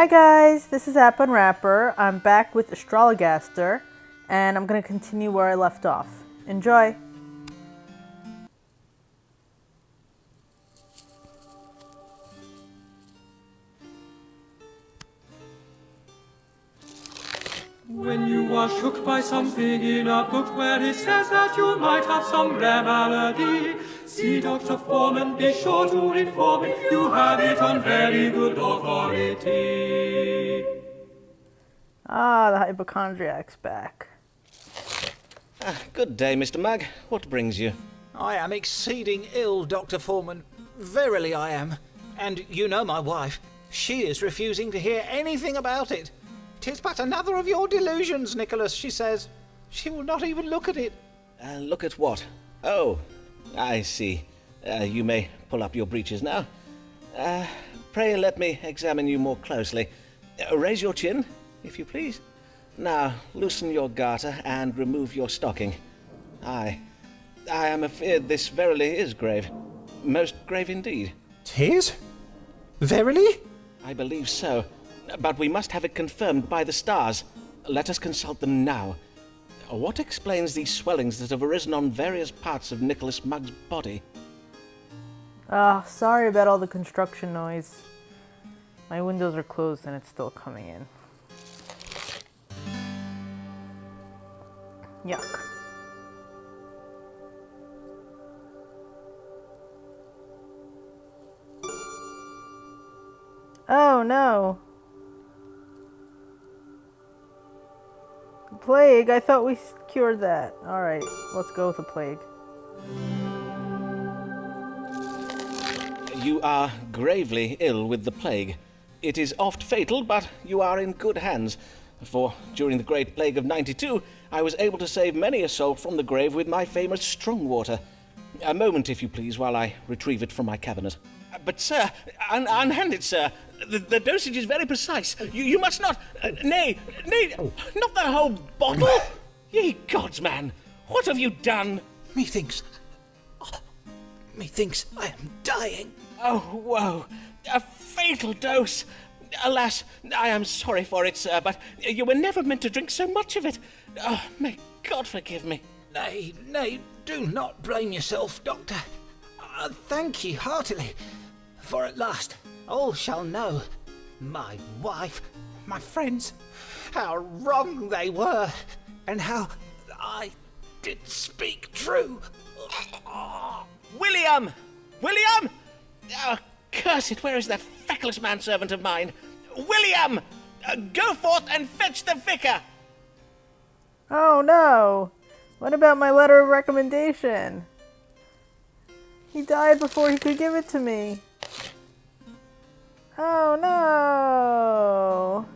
Hi guys, this is App Unwrapper. I'm back with Astrologaster, and I'm going to continue where I left off. Enjoy! When you are shook by something in a book where it says that you might have some rare malady, see Dr. Foreman, be sure to inform him you have it on very good authority. Ah, the hypochondriac's back. Good day, Mr. Mugg. What brings you? I am exceeding ill, Dr. Foreman. Verily I am. And you know my wife. She is refusing to hear anything about it. 'Tis but another of your delusions, Nicholas, she says. She will not even look at it. Look at what? Oh, I see. You may pull up your breeches now. Pray let me examine you more closely. Raise your chin, if you please. Now, loosen your garter and remove your stocking. I am afeard this verily is grave. Most grave indeed. 'Tis? Verily? I believe so. But we must have it confirmed by the stars. Let us consult them now. What explains these swellings that have arisen on various parts of Nicholas Mugg's body? Sorry about all the construction noise. My windows are closed and it's still coming in. Yuck. Oh no! Plague? I thought we cured that. Alright, let's go with the plague. You are gravely ill with the plague. It is oft fatal, but you are in good hands. For during the Great Plague of '92, I was able to save many a soul from the grave with my famous strong water. A moment, if you please, while I retrieve it from my cabinet. But, sir, unhand it, sir. The dosage is very precise. You must not... nay, not the whole bottle! Ye gods, man, what have you done? Methinks I am dying. Oh, woe! A fatal dose! Alas, I am sorry for it, sir, but you were never meant to drink so much of it. Oh, may God forgive me. Nay, do not blame yourself, Doctor. Thank ye heartily, for at last all shall know, my wife, my friends, how wrong they were, and how I did speak true. William! William! Oh, curse it, where is that feckless manservant of mine? William! Go forth and fetch the vicar! Oh no! What about my letter of recommendation? He died before he could give it to me. Oh no!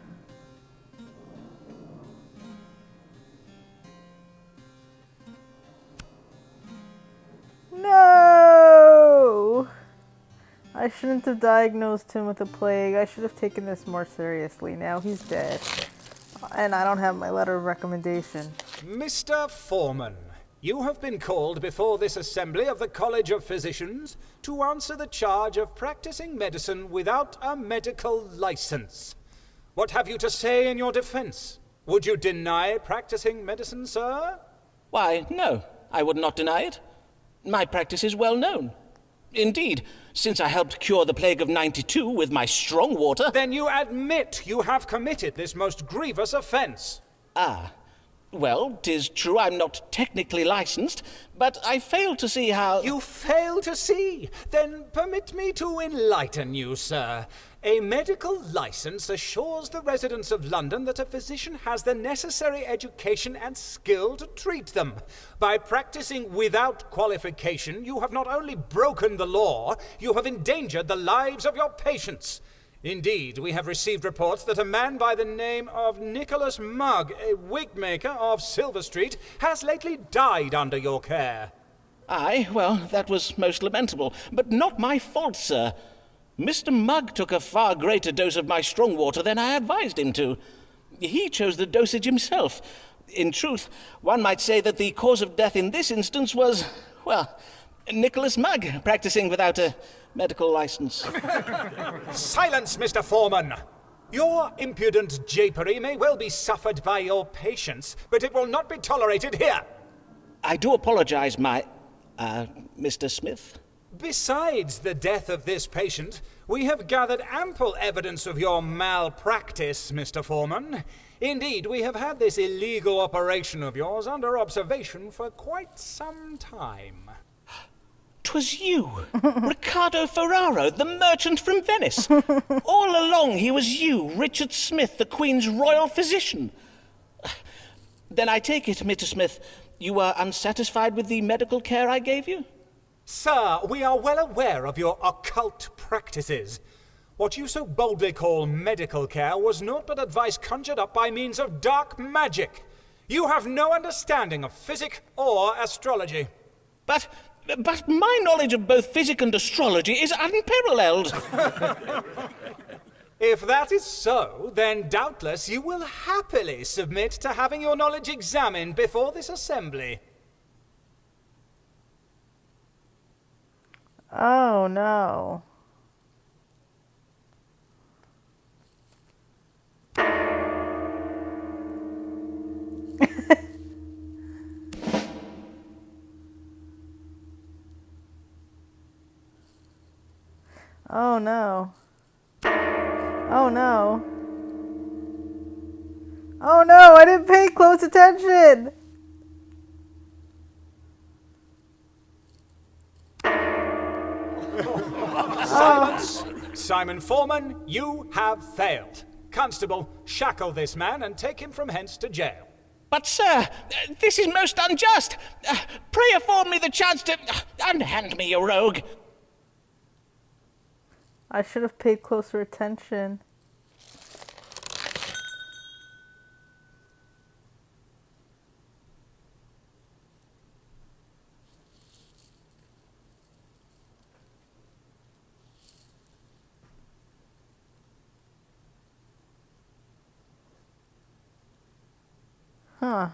No! I shouldn't have diagnosed him with the plague. I should have taken this more seriously. Now he's dead. And I don't have my letter of recommendation. Mr. Foreman, you have been called before this assembly of the College of Physicians to answer the charge of practicing medicine without a medical license. What have you to say in your defense? Would you deny practicing medicine, sir? Why, no, I would not deny it. My practice is well known. Indeed, since I helped cure the plague of '92 with my strong water... Then you admit you have committed this most grievous offense. Well, 'tis true I'm not technically licensed, but I fail to see how... You fail to see? Then permit me to enlighten you, sir. A medical license assures the residents of London that a physician has the necessary education and skill to treat them. By practicing without qualification, you have not only broken the law, you have endangered the lives of your patients. Indeed, we have received reports that a man by the name of Nicholas Mugg, a wig maker of Silver Street, has lately died under your care. Aye, well, that was most lamentable, but not my fault, sir. Mr. Mugg took a far greater dose of my strong water than I advised him to. He chose the dosage himself. In truth, one might say that the cause of death in this instance was, well, Nicholas Mugg practicing without a medical license. Silence, Mr. Foreman! Your impudent japery may well be suffered by your patients, but it will not be tolerated here. I do apologize, Mr. Smith. Besides the death of this patient, we have gathered ample evidence of your malpractice, Mr. Foreman. Indeed, we have had this illegal operation of yours under observation for quite some time. 'Twas you, Riccardo Ferraro, the merchant from Venice. All along he was you, Richard Smith, the Queen's royal physician. Then I take it, Mr. Smith, you were unsatisfied with the medical care I gave you? Sir, we are well aware of your occult practices. What you so boldly call medical care was naught but advice conjured up by means of dark magic. You have no understanding of physic or astrology. But my knowledge of both physic and astrology is unparalleled. If that is so, then doubtless you will happily submit to having your knowledge examined before this assembly. Oh no. Oh no. Oh no. Oh no, I didn't pay close attention! Silence! Simon Foreman, you have failed. Constable, shackle this man and take him from hence to jail. But, sir, this is most unjust. Pray afford me the chance to unhand me, you rogue. I should have paid closer attention. Huh.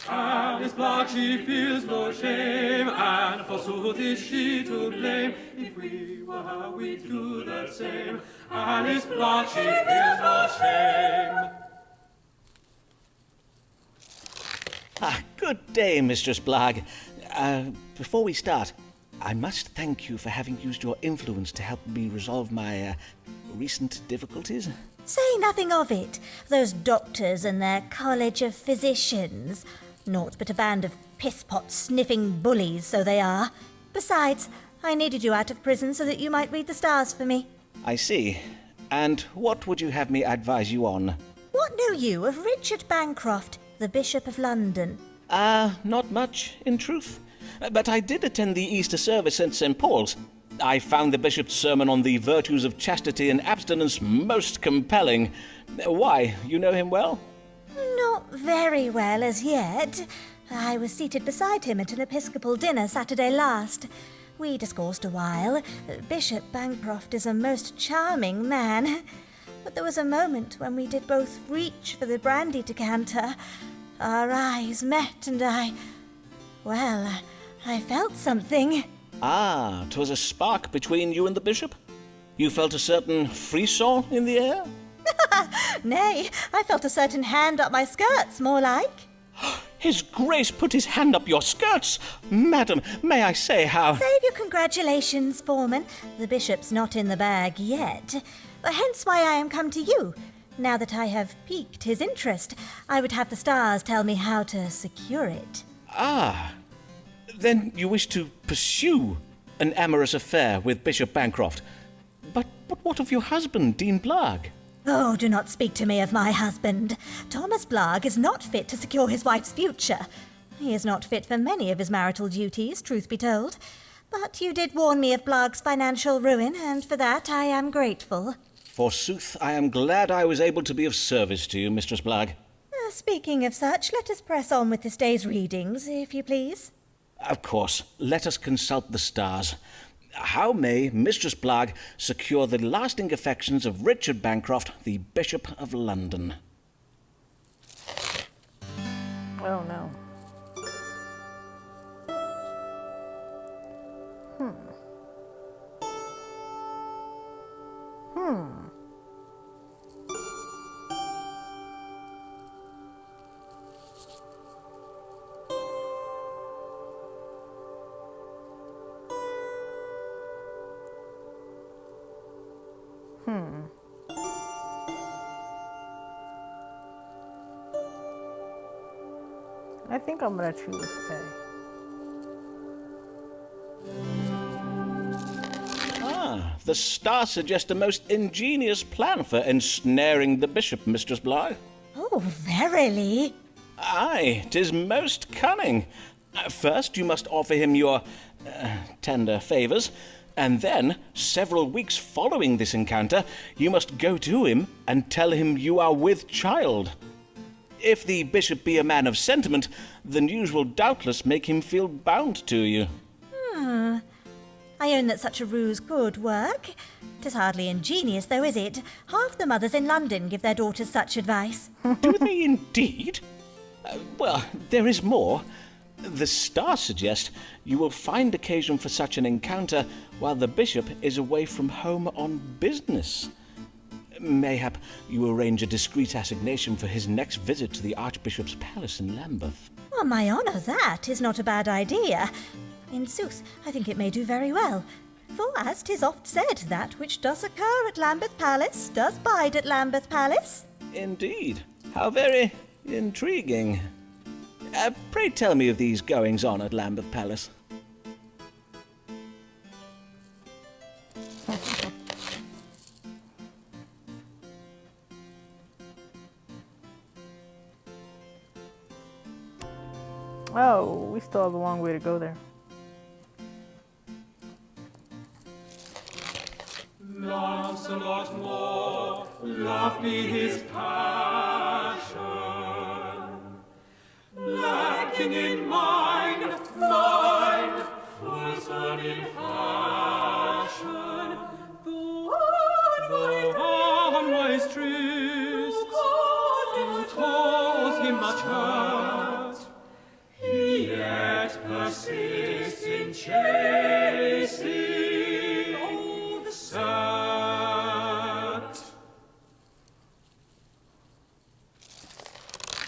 Alice Black, she feels no shame, and forsooth is she to blame. If we were her, we'd do the same. Alice Black, she feels no shame. Good day, Mistress Blagg. Before we start, I must thank you for having used your influence to help me resolve my recent difficulties. Say nothing of it. Those doctors and their College of Physicians. Naught but a band of piss-pot sniffing bullies, so they are. Besides, I needed you out of prison so that you might read the stars for me. I see. And what would you have me advise you on? What know you of Richard Bancroft, the Bishop of London? Not much, in truth. But I did attend the Easter service at St. Paul's. I found the bishop's sermon on the virtues of chastity and abstinence most compelling. Why, you know him well? Not very well as yet. I was seated beside him at an Episcopal dinner Saturday last. We discoursed a while. Bishop Bancroft is a most charming man. But there was a moment when we did both reach for the brandy decanter. Our eyes met and I felt something. 'Twas a spark between you and the bishop? You felt a certain frisson in the air? Nay, I felt a certain hand up my skirts, more like. His Grace put his hand up your skirts! Madam, may I say how— Save your congratulations, Foreman. The bishop's not in the bag yet. Hence why I am come to you. Now that I have piqued his interest, I would have the stars tell me how to secure it. Then you wish to pursue an amorous affair with Bishop Bancroft. But what of your husband, Dean Blagg? Oh, do not speak to me of my husband. Thomas Blagg is not fit to secure his wife's future. He is not fit for many of his marital duties, truth be told. But you did warn me of Blagg's financial ruin, and for that I am grateful. Forsooth, I am glad I was able to be of service to you, Mistress Blagg. Speaking of such, let us press on with this day's readings, if you please. Of course, let us consult the stars. How may Mistress Blagg secure the lasting affections of Richard Bancroft, the Bishop of London? Oh no. I think I'm gonna choose A. The stars suggest a most ingenious plan for ensnaring the bishop, Mistress Bly. Oh, verily? Aye, 'tis most cunning. First, you must offer him your tender favours, and then, several weeks following this encounter, you must go to him and tell him you are with child. If the bishop be a man of sentiment, the news will doubtless make him feel bound to you. I own that such a ruse could work. 'Tis hardly ingenious, though, is it? Half the mothers in London give their daughters such advice. Do they indeed? Well, there is more. The stars suggest you will find occasion for such an encounter while the bishop is away from home on business. Mayhap you arrange a discreet assignation for his next visit to the Archbishop's palace in Lambeth. On my honour, that is not a bad idea. In sooth, I think it may do very well. For as 'tis oft said, that which does occur at Lambeth Palace does bide at Lambeth Palace. Indeed. How very intriguing. Pray tell me of these goings-on at Lambeth Palace. Oh, we still have a long way to go there. Lancelot more, love be his passion. Lacking in mind, fulsome in fashion. The unwise tryst, cause him much hurt. He yet persists in chasing the set.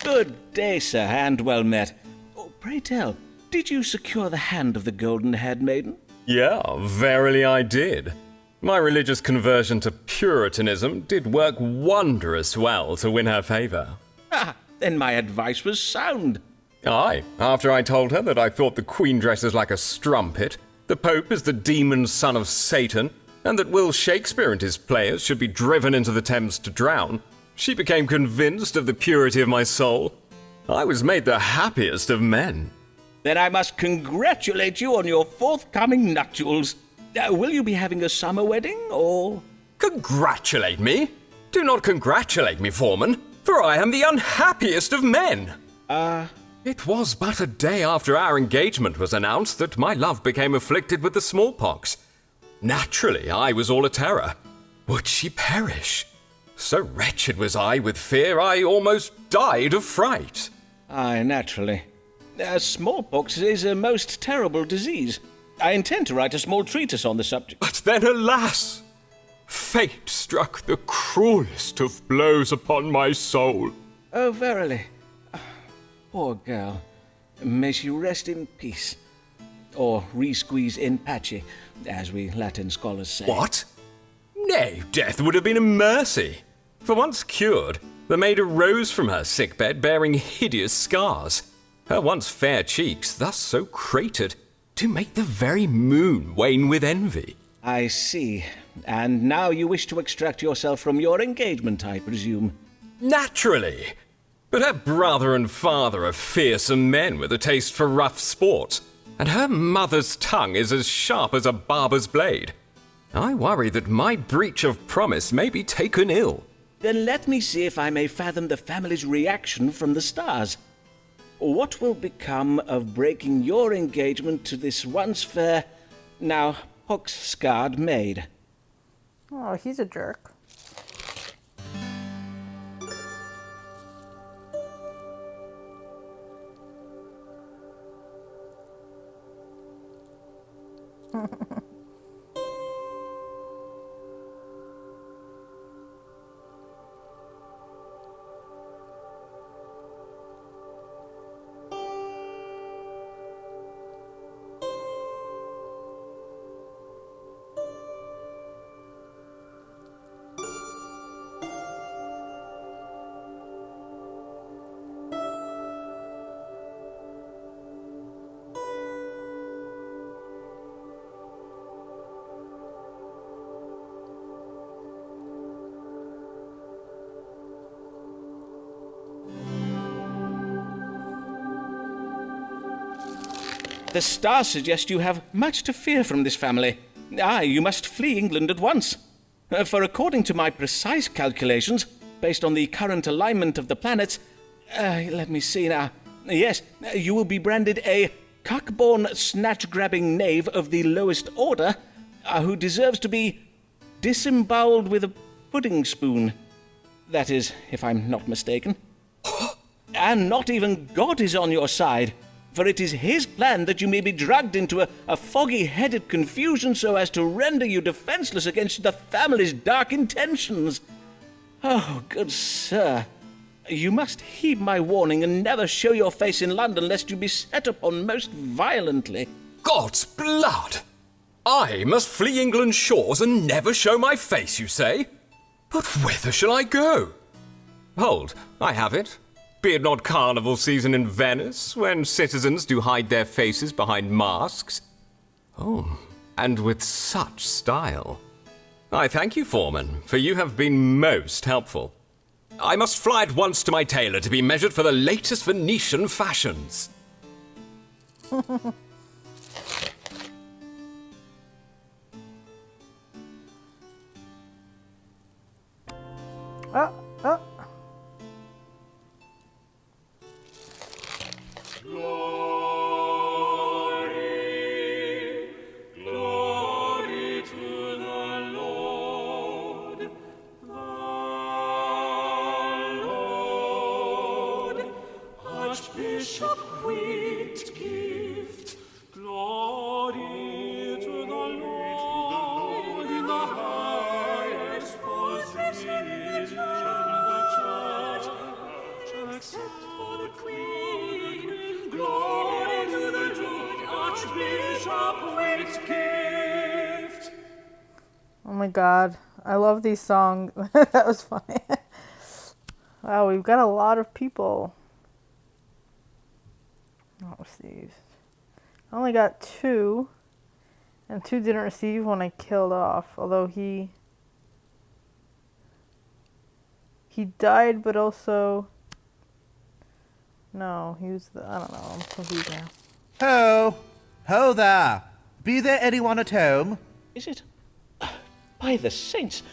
Good day, sir, and well met. Oh, pray tell, did you secure the hand of the golden-haired maiden? Yeah, verily I did. My religious conversion to Puritanism did work wondrous well to win her favour. Ah, then my advice was sound. Aye, after I told her that I thought the Queen dresses like a strumpet, the Pope is the demon son of Satan, and that Will Shakespeare and his players should be driven into the Thames to drown, she became convinced of the purity of my soul. I was made the happiest of men. Then I must congratulate you on your forthcoming nuptials. Will you be having a summer wedding, or...? Congratulate me? Do not congratulate me, Foreman, for I am the unhappiest of men. It was but a day after our engagement was announced that my love became afflicted with the smallpox. Naturally, I was all a terror. Would she perish? So wretched was I with fear, I almost died of fright. Aye, naturally. Smallpox is a most terrible disease. I intend to write a small treatise on the subject. But then, alas! Fate struck the cruelest of blows upon my soul. Oh, verily. Poor girl. May she rest in peace. Or re-squeeze in pace, as we Latin scholars say. What? Nay, death would have been a mercy. For once cured, the maid arose from her sickbed bearing hideous scars. Her once fair cheeks, thus so cratered, to make the very moon wane with envy. I see. And now you wish to extract yourself from your engagement, I presume. Naturally. But her brother and father are fearsome men with a taste for rough sport, and her mother's tongue is as sharp as a barber's blade. I worry that my breach of promise may be taken ill. Then let me see if I may fathom the family's reaction from the stars. What will become of breaking your engagement to this once fair, now pox-scarred maid? Oh, he's a jerk. The stars suggest you have much to fear from this family. Aye, you must flee England at once. For according to my precise calculations, based on the current alignment of the planets, let me see now. Yes, you will be branded a cock-born, snatch-grabbing knave of the lowest order, who deserves to be disemboweled with a pudding spoon. That is, if I'm not mistaken. And not even God is on your side, for it is his plan that you may be dragged into a foggy-headed confusion so as to render you defenseless against the family's dark intentions. Oh, good sir, you must heed my warning and never show your face in London lest you be set upon most violently. God's blood! I must flee England's shores and never show my face, you say? But whither shall I go? Hold, I have it. Be it not carnival season in Venice, when citizens do hide their faces behind masks? Oh, and with such style. I thank you, Foreman, for you have been most helpful. I must fly at once to my tailor to be measured for the latest Venetian fashions. Oh, oh. Glory to the Lord. Archbishop Whitgift, glory to the Lord in the highest position in the church, except for the Queen, glory to the good Archbishop Whitgift. Oh my god, I love these songs. That was funny. Wow, we've got a lot of people. Not received. I only got 2, and 2 didn't receive when I killed off. Although he died, but also no, he was I don't know. I'm confused now. Ho there! Be there anyone at home? Is it? By the saints,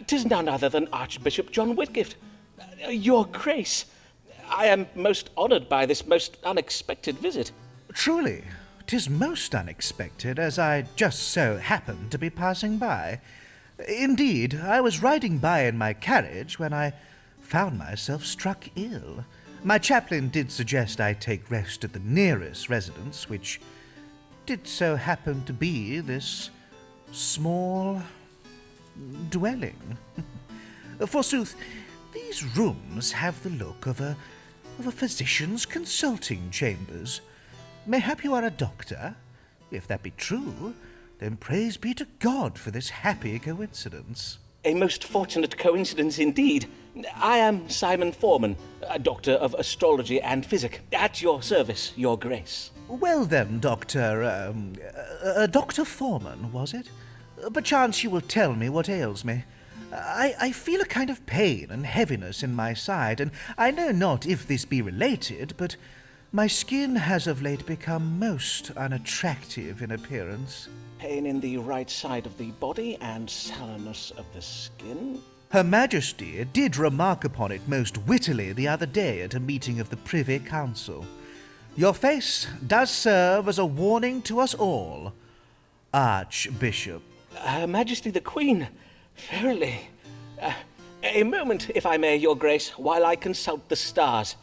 'tis none other than Archbishop John Whitgift. Your Grace, I am most honoured by this most unexpected visit. Truly, 'tis most unexpected, as I just so happened to be passing by. Indeed, I was riding by in my carriage when I found myself struck ill. My chaplain did suggest I take rest at the nearest residence, which did so happen to be this small dwelling. Forsooth, these rooms have the look of a physician's consulting chambers. Mayhap you are a doctor? If that be true, then praise be to God for this happy coincidence. A most fortunate coincidence indeed. I am Simon Foreman, a doctor of astrology and physic. At your service, Your Grace. Well then, Dr. Dr. Foreman, was it? Perchance you will tell me what ails me. I feel a kind of pain and heaviness in my side, and I know not if this be related, but my skin has of late become most unattractive in appearance. Pain in the right side of the body and sallowness of the skin? Her Majesty did remark upon it most wittily the other day at a meeting of the Privy Council. Your face does serve as a warning to us all, Archbishop. Her Majesty the Queen, verily. A moment, if I may, Your Grace, while I consult the stars.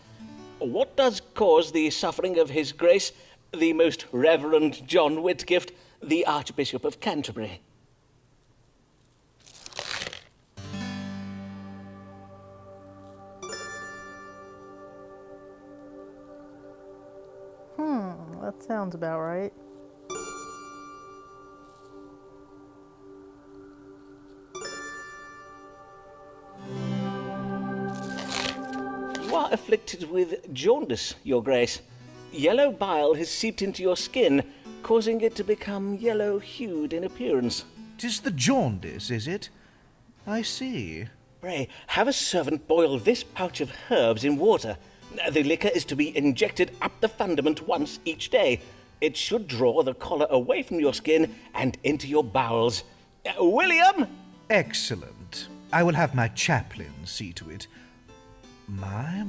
What does cause the suffering of His Grace, the Most Reverend John Whitgift, the Archbishop of Canterbury? That sounds about right. You are afflicted with jaundice, Your Grace. Yellow bile has seeped into your skin, causing it to become yellow-hued in appearance. 'Tis the jaundice, is it? I see. Pray, have a servant boil this pouch of herbs in water. The liquor is to be injected up the fundament once each day. It should draw the collar away from your skin and into your bowels. William! Excellent. I will have my chaplain see to it. My.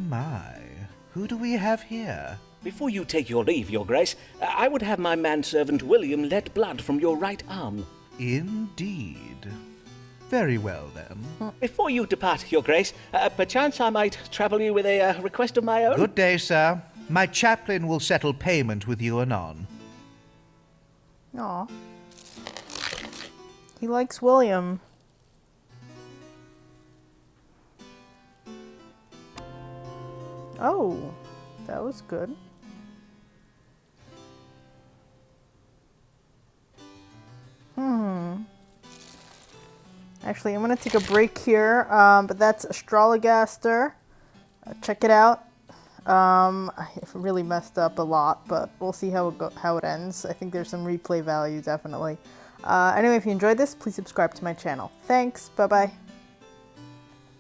Who do we have here? Before you take your leave, Your Grace, I would have my manservant William let blood from your right arm. Indeed. Very well, then. Before you depart, Your Grace, perchance I might trouble you with a request of my own? Good day, sir. My chaplain will settle payment with you anon. Aw. He likes William. Oh, that was good. Actually, I'm going to take a break here, but that's Astrologaster. Check it out. I really messed up a lot, but we'll see how it ends. I think there's some replay value, definitely. Anyway, if you enjoyed this, please subscribe to my channel. Thanks. Bye-bye.